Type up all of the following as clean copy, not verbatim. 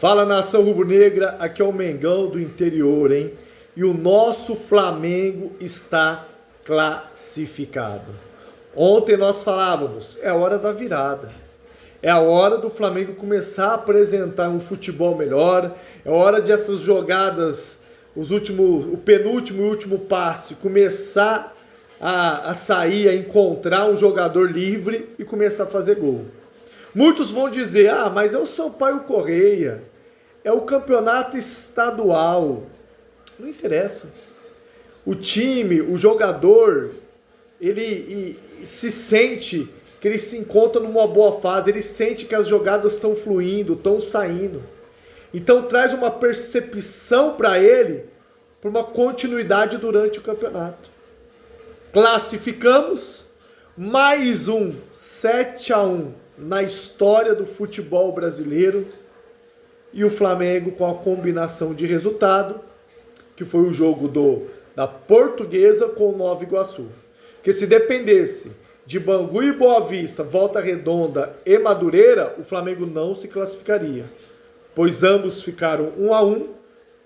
Fala, nação rubro-negra, aqui é o Mengão do interior, hein? E o nosso Flamengo está classificado. Ontem nós falávamos, é a hora da virada. É a hora do Flamengo começar a apresentar um futebol melhor. É hora de essas jogadas, o penúltimo e último passe, começar a sair, a encontrar um jogador livre e começar a fazer gol. Muitos vão dizer, mas é o Sampaio Corrêa, é o campeonato estadual. Não interessa. O time, o jogador, ele se sente que ele se encontra numa boa fase, ele sente que as jogadas estão fluindo, estão saindo. Então traz uma percepção para ele, para uma continuidade durante o campeonato. Classificamos, mais um 7-1 na história do futebol brasileiro, e o Flamengo com a combinação de resultado, que foi o jogo da Portuguesa com o Nova Iguaçu. Que se dependesse de Bangu e Boa Vista, Volta Redonda e Madureira, o Flamengo não se classificaria, pois ambos ficaram 1-1,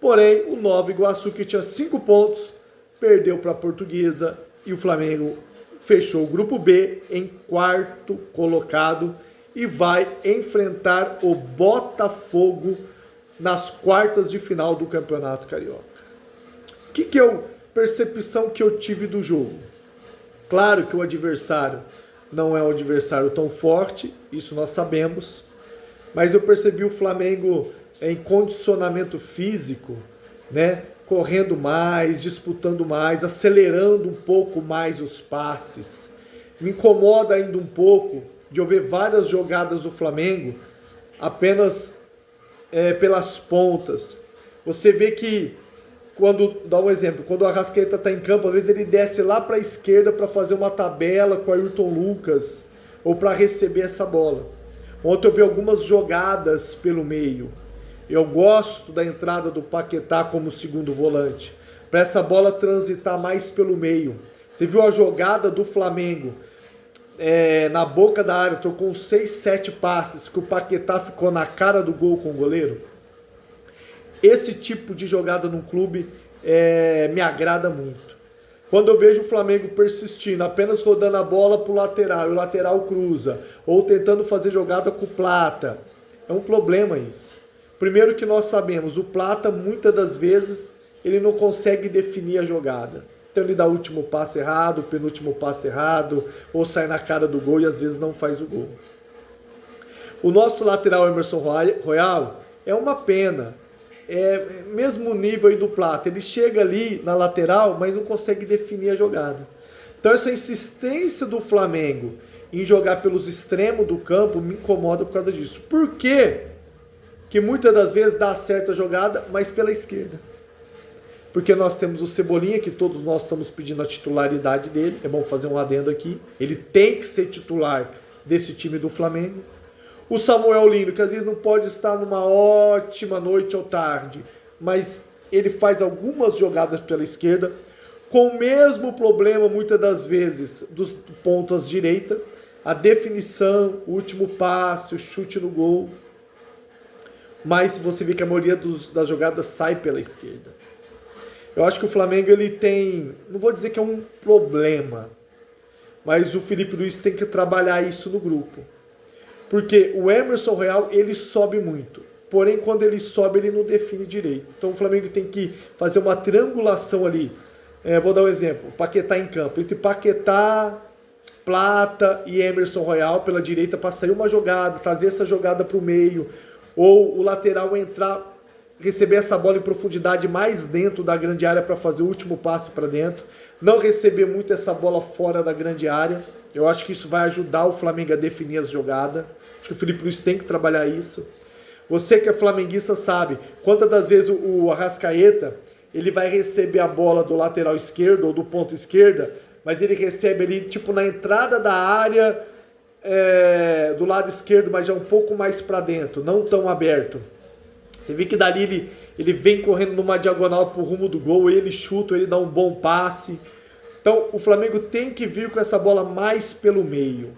porém o Nova Iguaçu, que tinha 5 pontos, perdeu para a Portuguesa e o Flamengo fechou o grupo B em 4º colocado e vai enfrentar o Botafogo nas quartas de final do Campeonato Carioca. Que é a percepção que eu tive do jogo? Claro que o adversário não é um adversário tão forte, isso nós sabemos, mas eu percebi o Flamengo em condicionamento físico, né? Correndo mais, disputando mais, acelerando um pouco mais os passes. Me incomoda ainda um pouco de eu ver várias jogadas do Flamengo apenas pelas pontas. Você vê que, dá um exemplo, quando o Arrascaeta está em campo, às vezes ele desce lá para a esquerda para fazer uma tabela com o Ayrton Lucas ou para receber essa bola. Ontem eu vi algumas jogadas pelo meio. Eu gosto da entrada do Paquetá como segundo volante, para essa bola transitar mais pelo meio. Você viu a jogada do Flamengo na boca da área, trocou 6, 7 passes, que o Paquetá ficou na cara do gol com o goleiro? Esse tipo de jogada no clube me agrada muito. Quando eu vejo o Flamengo persistindo, apenas rodando a bola para o lateral, e o lateral cruza, ou tentando fazer jogada com o Plata, é um problema isso. Primeiro que nós sabemos, o Plata, muitas das vezes, ele não consegue definir a jogada. Então ele dá o último passe errado, o penúltimo passe errado, ou sai na cara do gol e às vezes não faz o gol. O nosso lateral Emerson Royal é uma pena. Mesmo nível aí do Plata, ele chega ali na lateral, mas não consegue definir a jogada. Então essa insistência do Flamengo em jogar pelos extremos do campo me incomoda por causa disso. Por quê? Que muitas das vezes dá certa jogada, mas pela esquerda. Porque nós temos o Cebolinha, que todos nós estamos pedindo a titularidade dele. É bom fazer um adendo aqui. Ele tem que ser titular desse time do Flamengo. O Samuel Lino, que às vezes não pode estar numa ótima noite ou tarde, mas ele faz algumas jogadas pela esquerda, com o mesmo problema, muitas das vezes, dos pontas direita, a definição, o último passe, o chute no gol. Mas você vê que a maioria das jogadas sai pela esquerda. Eu acho que o Flamengo ele tem, não vou dizer que é um problema, mas o Felipe Luiz tem que trabalhar isso no grupo. Porque o Emerson Royal, ele sobe muito. Porém, quando ele sobe, ele não define direito. Então o Flamengo tem que fazer uma triangulação ali. Vou dar um exemplo. Paquetá em campo. Entre Paquetá, Plata e Emerson Royal pela direita para sair uma jogada, trazer essa jogada para o meio. Ou o lateral entrar, receber essa bola em profundidade mais dentro da grande área para fazer o último passe para dentro. Não receber muito essa bola fora da grande área. Eu acho que isso vai ajudar o Flamengo a definir as jogadas. Acho que o Felipe Luiz tem que trabalhar isso. Você que é flamenguista sabe quantas das vezes o Arrascaeta ele vai receber a bola do lateral esquerdo ou do ponto esquerda, mas ele recebe ali tipo na entrada da área do lado esquerdo, mas já um pouco mais para dentro, não tão aberto. Você vê que dali ele vem correndo numa diagonal pro rumo do gol, ele chuta, ele dá um bom passe. Então o Flamengo tem que vir com essa bola mais pelo meio.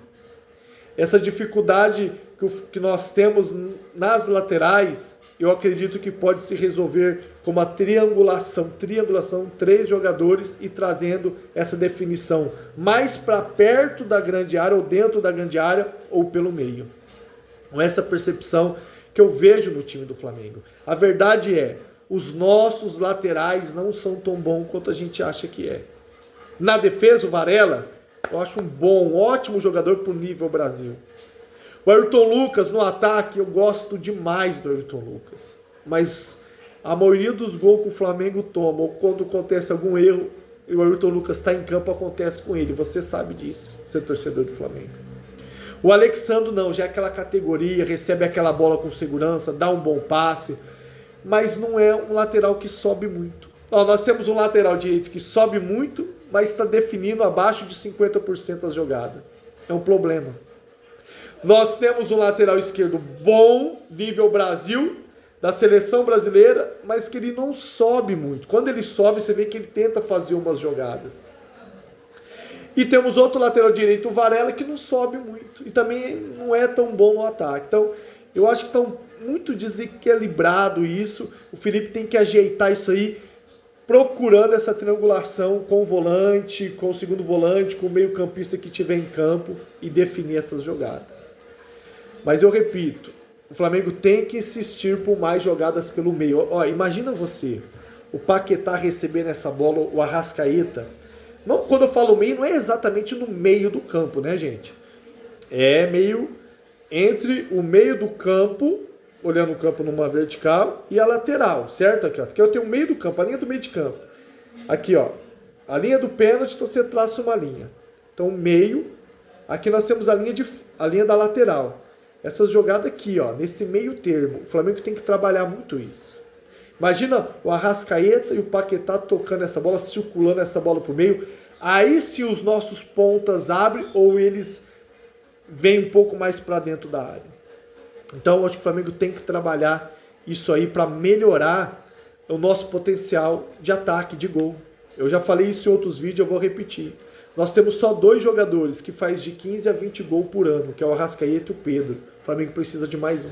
Essa dificuldade que nós temos nas laterais eu acredito que pode se resolver com uma triangulação, 3 jogadores e trazendo essa definição mais para perto da grande área ou dentro da grande área ou pelo meio. Com essa percepção que eu vejo no time do Flamengo. A verdade é, os nossos laterais não são tão bons quanto a gente acha que é. Na defesa, o Varela, eu acho um bom, ótimo jogador para o nível Brasil. O Ayrton Lucas no ataque, eu gosto demais do Ayrton Lucas. Mas a maioria dos gols que o Flamengo toma, ou quando acontece algum erro, e o Ayrton Lucas está em campo, acontece com ele. Você sabe disso, ser torcedor do Flamengo. O Alexandre não, já é aquela categoria, recebe aquela bola com segurança, dá um bom passe, mas não é um lateral que sobe muito. Ó, nós temos um lateral direito que sobe muito, mas está definindo abaixo de 50% das jogadas. É um problema. Nós temos um lateral esquerdo bom, nível Brasil, da seleção brasileira, mas que ele não sobe muito. Quando ele sobe, você vê que ele tenta fazer umas jogadas. E temos outro lateral direito, o Varela, que não sobe muito. E também não é tão bom no ataque. Então, eu acho que está muito desequilibrado isso. O Felipe tem que ajeitar isso aí, procurando essa triangulação com o volante, com o segundo volante, com o meio-campista que estiver em campo e definir essas jogadas. Mas eu repito, o Flamengo tem que insistir por mais jogadas pelo meio. Ó, imagina você, o Paquetá recebendo essa bola, o Arrascaeta. Não, quando eu falo meio, não é exatamente no meio do campo, né, gente? É meio entre o meio do campo, olhando o campo numa vertical, e a lateral, certo? Aqui, ó. Aqui eu tenho o meio do campo, a linha do meio de campo. Aqui, ó, a linha do pênalti, então você traça uma linha. Então, meio, aqui nós temos a linha da lateral. Essas jogadas aqui, ó, nesse meio termo, o Flamengo tem que trabalhar muito isso. Imagina o Arrascaeta e o Paquetá tocando essa bola, circulando essa bola pro meio. Aí se os nossos pontas abrem ou eles vêm um pouco mais para dentro da área. Então eu acho que o Flamengo tem que trabalhar isso aí para melhorar o nosso potencial de ataque, de gol. Eu já falei isso em outros vídeos, eu vou repetir. Nós temos só 2 jogadores que faz de 15 a 20 gols por ano, que é o Arrascaeta e o Pedro. O Flamengo precisa de mais um.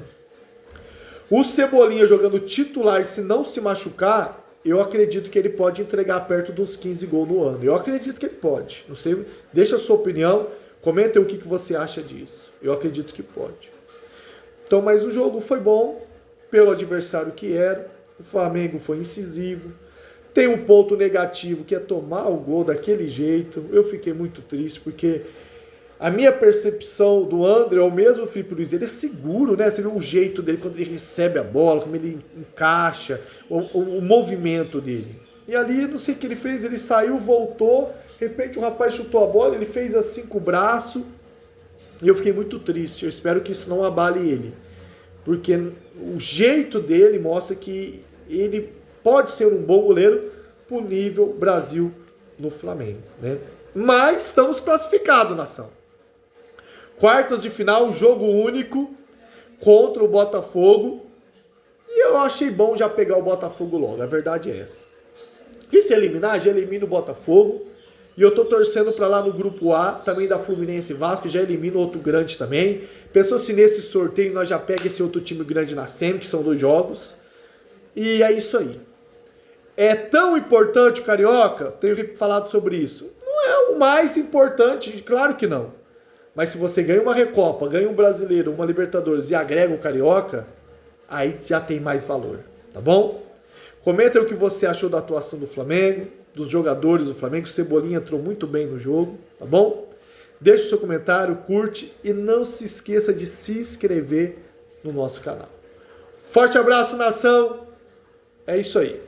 O Cebolinha jogando titular, se não se machucar, eu acredito que ele pode entregar perto dos 15 gols no ano. Eu acredito que ele pode. Não sei, deixa a sua opinião, comenta o que você acha disso. Eu acredito que pode. Então, mas o jogo foi bom, pelo adversário que era. O Flamengo foi incisivo. Tem um ponto negativo, que é tomar o gol daquele jeito. Eu fiquei muito triste, porque a minha percepção do André é o mesmo Felipe Luiz. Ele é seguro, né? Você vê o jeito dele quando ele recebe a bola, como ele encaixa, o movimento dele. E ali, não sei o que ele fez, ele saiu, voltou, de repente o rapaz chutou a bola, ele fez assim com o braço, e eu fiquei muito triste. Eu espero que isso não abale ele, porque o jeito dele mostra que ele pode ser um bom goleiro pro nível Brasil no Flamengo, né? Mas estamos classificados, nação. Quartas de final, jogo único contra o Botafogo. E eu achei bom já pegar o Botafogo logo, a verdade é essa. E se eliminar, já elimina o Botafogo. E eu tô torcendo para lá no grupo A, também da Fluminense e Vasco, já elimina outro grande também. Pensou se nesse sorteio nós já pega esse outro time grande na SEMI, que são 2 jogos. E é isso aí. É tão importante o Carioca? Tenho falado sobre isso. Não é o mais importante, claro que não. Mas se você ganha uma Recopa, ganha um Brasileiro, uma Libertadores e agrega o Carioca, aí já tem mais valor, tá bom? Comenta aí o que você achou da atuação do Flamengo, dos jogadores do Flamengo. O Cebolinha entrou muito bem no jogo, tá bom? Deixa o seu comentário, curte e não se esqueça de se inscrever no nosso canal. Forte abraço, nação! É isso aí.